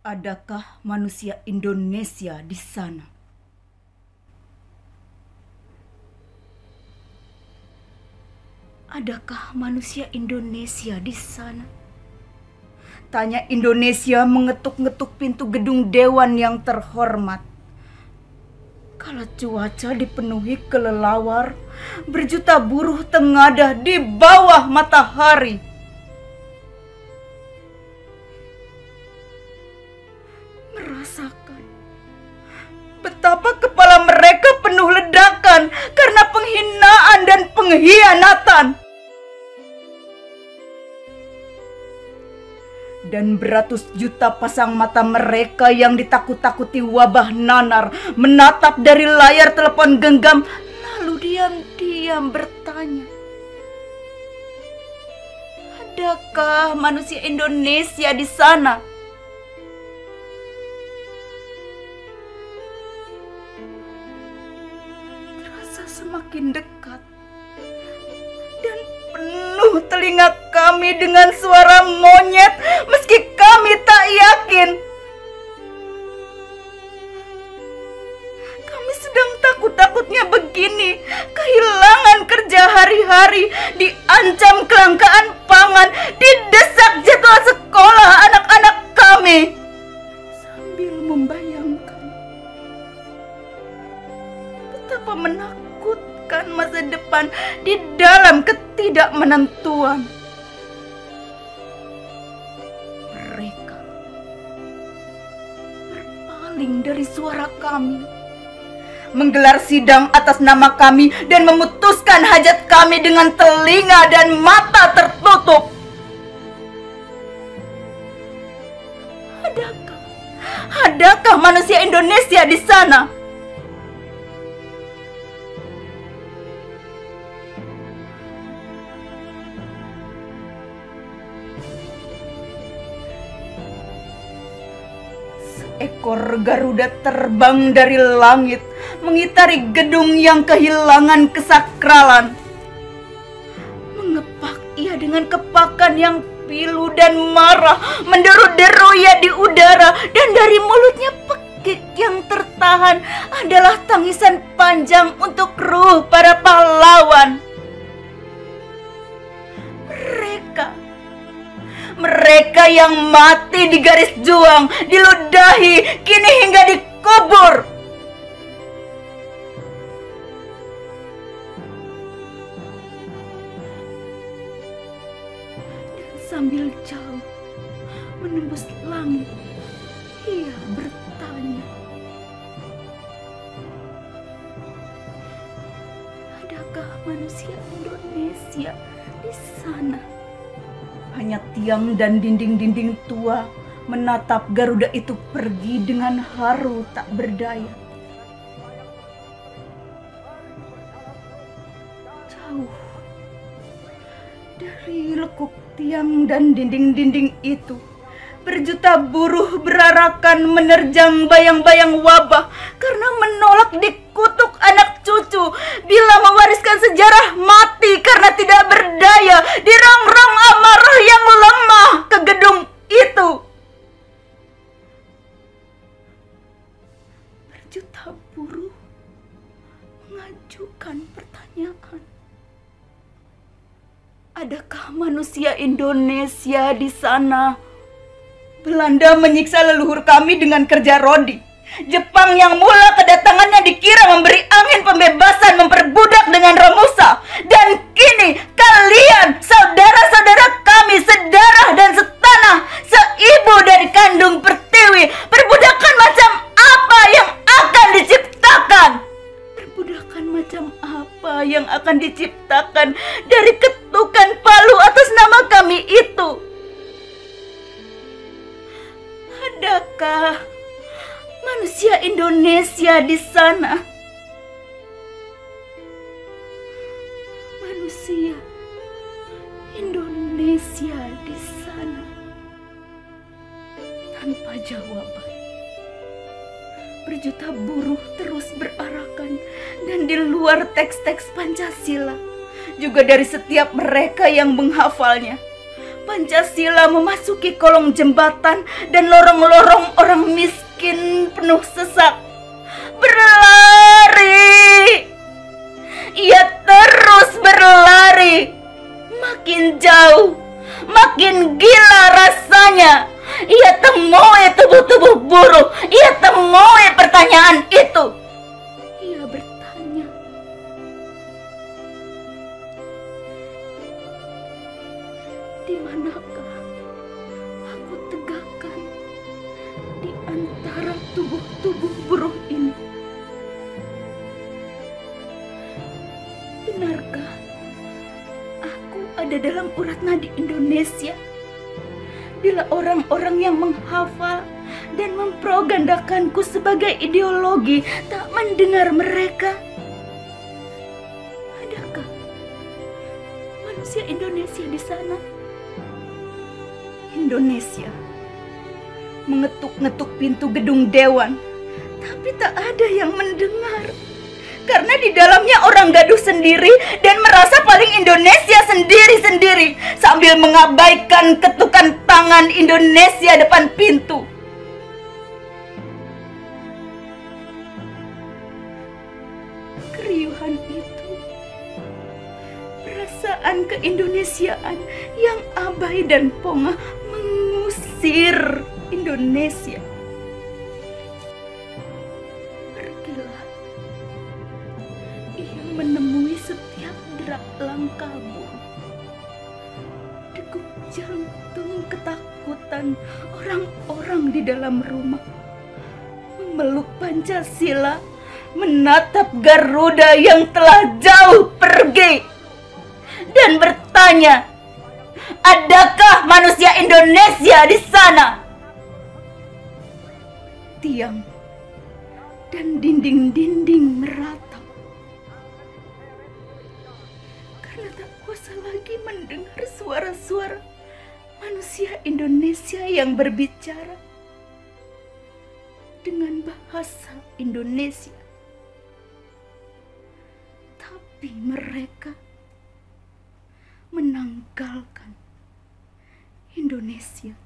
Adakah manusia Indonesia di sana? Adakah manusia Indonesia di sana? Tanya Indonesia mengetuk-ngetuk pintu gedung dewan yang terhormat. Kala cuaca dipenuhi kelelawar, berjuta buruh tengadah di bawah matahari. Merasakan betapa kepala mereka penuh ledakan karena penghinaan dan pengkhianatan. Dan beratus juta pasang mata mereka yang ditakut-takuti wabah nanar menatap dari layar telepon genggam, lalu diam-diam bertanya, adakah manusia Indonesia di sana? Terasa semakin dekat dan penuh telinga kami dengan suara monyet meski kami tak yakin. Kami sedang takut-takutnya begini, kehilangan kerja hari-hari, diancam kelangkaan pangan, didesak jadwal sekolah anak-anak kami. Sambil membayangkan betapa menakutkan masa depan di dalam ketidakmenentuan. Mereka berpaling dari suara kami, menggelar sidang atas nama kami dan memutuskan hajat kami dengan telinga dan mata tertutup. Adakah manusia Indonesia di sana? Seekor Garuda terbang dari langit, mengitari gedung yang kehilangan kesakralan. Mengepak ia dengan kepakan yang pilu dan marah, menderu-deru ia di udara, dan dari mulutnya pekik yang tertahan adalah tangisan panjang untuk ruh para pahlawan. Mereka yang mati di garis juang, diludahi, kini hingga dikubur. Dan sambil jauh menembus langit, ia bertanya, adakah manusia Indonesia di sana? Hanya tiang dan dinding-dinding tua menatap Garuda itu pergi dengan haru tak berdaya. Jauh dari lekuk tiang dan dinding-dinding itu, berjuta buruh berarakan menerjang bayang-bayang wabah karena menolak dikutuk anak cucu bila mewariskan sejarah mati karena tidak berdaya, dirongrong amarah yang lemah ke gedung itu. Berjuta buruh mengajukan pertanyaan, adakah manusia Indonesia di sana? Belanda menyiksa leluhur kami dengan kerja rodi. Jepang yang mula kedatangannya dikira memberi angin pembebasan memperbudak dengan Romusa. Dan kini kalian, saudara-saudara kami, sedarah dan setanah, seibu dari kandung pertiwi, perbudakan macam apa yang akan diciptakan? Perbudakan macam apa yang akan diciptakan dari ketukan palu atas nama kami itu? Adakah manusia Indonesia di sana? Manusia Indonesia di sana. Tanpa jawaban, berjuta buruh terus berarakan, dan di luar teks-teks Pancasila, juga dari setiap mereka yang menghafalnya, Pancasila memasuki kolong jembatan dan lorong-lorong orang miskin penuh sesak. Berlari. Ia terus berlari. Makin jauh, makin gila rasanya. Ia temui tubuh-tubuh buruh. Ia temui pertanyaan itu. Ia bertanya, di manakah aku tegakkan di antara tubuh-tubuh buruh ini? Benarkah aku ada dalam urat nadi Indonesia? Bila orang-orang yang menghafal dan mempropagandakanku sebagai ideologi tak mendengar mereka, adakah manusia Indonesia di sana? Indonesia mengetuk-ngetuk pintu gedung dewan, tapi tak ada yang mendengar. Karena di dalamnya orang gaduh sendiri dan merasa paling Indonesia sendiri-sendiri sambil mengabaikan ketukan tangan Indonesia depan pintu. Keriuhan itu, perasaan keindonesiaan yang abai dan pongah mengusir Indonesia. Menemui setiap derak langkahmu, degup jantung ketakutan orang-orang di dalam rumah, memeluk Pancasila, menatap Garuda yang telah jauh pergi, dan bertanya, adakah manusia Indonesia di sana? Tiang dan dinding-dinding meratap. Karena tak kuasa lagi mendengar suara-suara manusia Indonesia yang berbicara dengan bahasa Indonesia. Tapi mereka menanggalkan Indonesia.